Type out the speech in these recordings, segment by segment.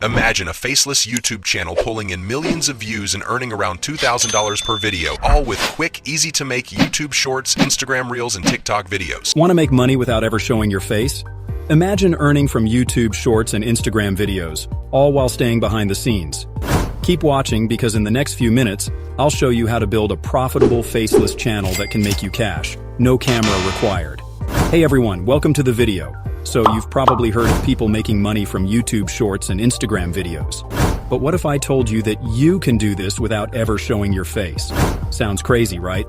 Imagine a faceless YouTube channel pulling in millions of views and earning around $2,000 per video, all with quick, easy-to-make YouTube Shorts, Instagram Reels, and TikTok videos. Want to make money without ever showing your face? Imagine earning from YouTube Shorts and Instagram videos, all while staying behind the scenes. Keep watching because in the next few minutes, I'll show you how to build a profitable faceless channel that can make you cash. No camera required. Hey everyone, welcome to the video. So you've probably heard of people making money from YouTube Shorts and Instagram videos. But what if I told you that you can do this without ever showing your face? Sounds crazy, right?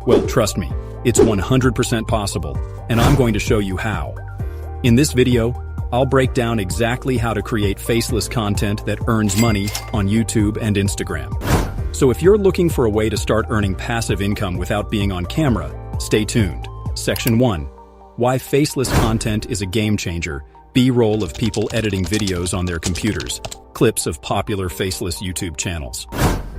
Well, trust me, it's 100% possible, and I'm going to show you how. In this video, I'll break down exactly how to create faceless content that earns money on YouTube and Instagram. So if you're looking for a way to start earning passive income without being on camera, stay tuned. Section 1. Why faceless content is a game changer. B-roll of people editing videos on their computers. Clips of popular faceless YouTube channels.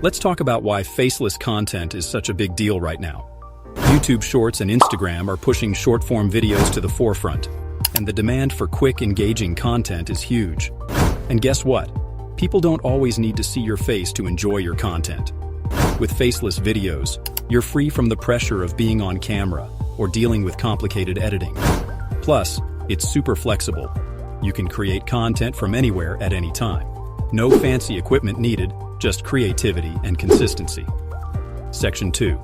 Let's talk about why faceless content is such a big deal right now. YouTube Shorts and Instagram are pushing short-form videos to the forefront, and the demand for quick, engaging content is huge. And guess what? People don't always need to see your face to enjoy your content. With faceless videos, you're free from the pressure of being on camera or dealing with complicated editing. Plus, it's super flexible. You can create content from anywhere at any time. No fancy equipment needed, just creativity and consistency. Section 2.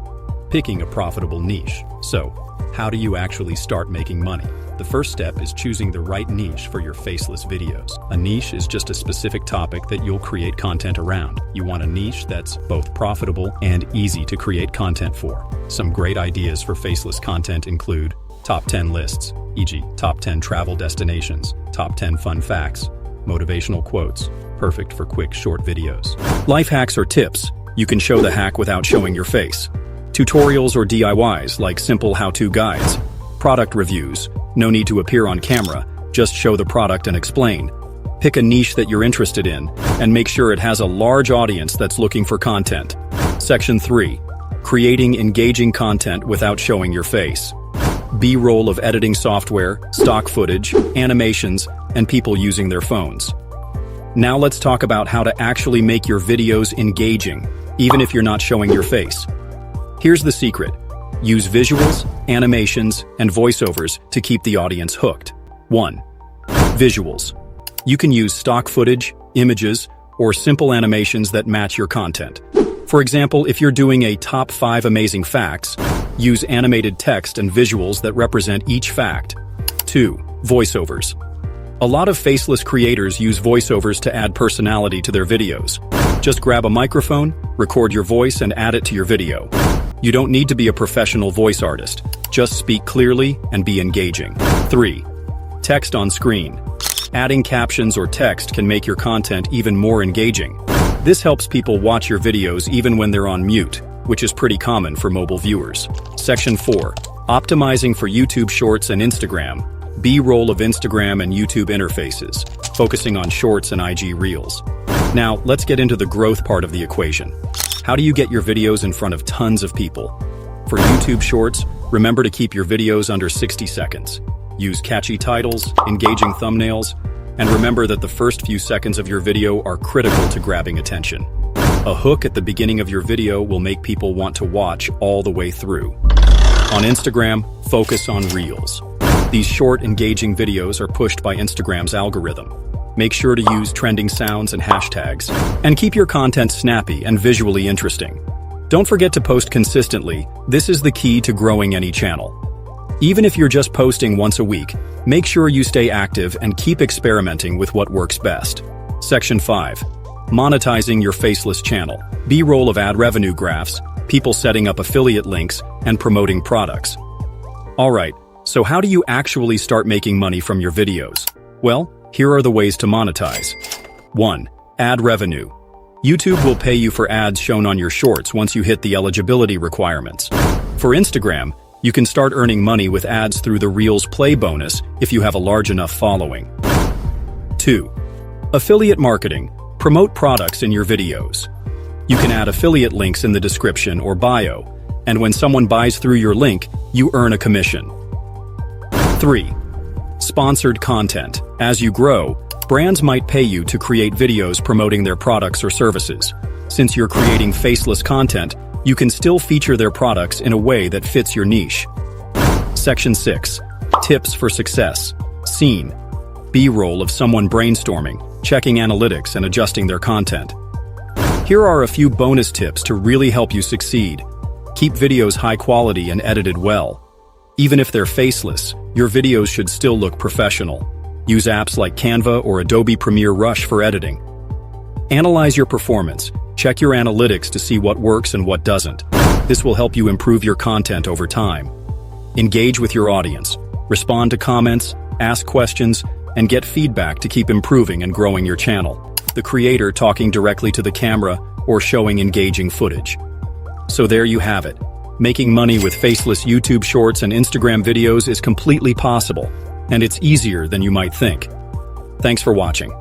Picking a profitable niche. So, how do you actually start making money? The first step is choosing the right niche for your faceless videos. A niche is just a specific topic that you'll create content around. You want a niche that's both profitable and easy to create content for. Some great ideas for faceless content include top 10 lists, e.g. top 10 travel destinations, top 10 fun facts, motivational quotes, perfect for quick short videos. Life hacks or tips. You can show the hack without showing your face. Tutorials or DIYs like simple how-to guides. Product reviews. No need to appear on camera, just show the product and explain. Pick a niche that you're interested in, and make sure it has a large audience that's looking for content. Section 3. Creating engaging content without showing your face. B-roll of editing software, stock footage, animations, and people using their phones. Now let's talk about how to actually make your videos engaging, even if you're not showing your face. Here's the secret. Use visuals, animations, and voiceovers to keep the audience hooked. 1. Visuals. You can use stock footage, images, or simple animations that match your content. For example, if you're doing a top 5 amazing facts, use animated text and visuals that represent each fact. 2. Voiceovers. A lot of faceless creators use voiceovers to add personality to their videos. Just grab a microphone, record your voice, and add it to your video. You don't need to be a professional voice artist. Just speak clearly and be engaging. 3. Text on screen. Adding captions or text can make your content even more engaging. This helps people watch your videos even when they're on mute, which is pretty common for mobile viewers. Section 4. Optimizing for YouTube Shorts and Instagram. B-roll of Instagram and YouTube interfaces, focusing on Shorts and IG Reels. Now, let's get into the growth part of the equation. How do you get your videos in front of tons of people? For YouTube Shorts, remember to keep your videos under 60 seconds. Use catchy titles, engaging thumbnails, and remember that the first few seconds of your video are critical to grabbing attention. A hook at the beginning of your video will make people want to watch all the way through. On Instagram, focus on Reels. These short, engaging videos are pushed by Instagram's algorithm. Make sure to use trending sounds and hashtags, and keep your content snappy and visually interesting. Don't forget to post consistently. This is the key to growing any channel. Even if you're just posting once a week, make sure you stay active and keep experimenting with what works best. Section 5. Monetizing your faceless channel. B-roll of ad revenue graphs, people setting up affiliate links, and promoting products. Alright, so how do you actually start making money from your videos? Well, here are the ways to monetize. 1. Ad revenue. YouTube will pay you for ads shown on your shorts once you hit the eligibility requirements. For Instagram, you can start earning money with ads through the Reels Play bonus if you have a large enough following. 2. Affiliate marketing. Promote products in your videos. You can add affiliate links in the description or bio, and when someone buys through your link, you earn a commission. 3. Sponsored content. As you grow, Brands might pay you to create videos promoting their products or services. Since you're creating faceless content, you can still feature their products in a way that fits your niche. Section 6. Tips for success. Scene. B-roll of someone brainstorming, checking analytics and adjusting their content. Here are a few bonus tips to really help you succeed. Keep videos high quality and edited well. Even if they're faceless, your videos should still look professional. Use apps like Canva or Adobe Premiere Rush for editing. Analyze your performance. Check your analytics to see what works and what doesn't. This will help you improve your content over time. Engage with your audience. Respond to comments, ask questions, and get feedback to keep improving and growing your channel. The creator talking directly to the camera or showing engaging footage. So there you have it. Making money with faceless YouTube shorts and Instagram videos is completely possible, and it's easier than you might think. Thanks for watching.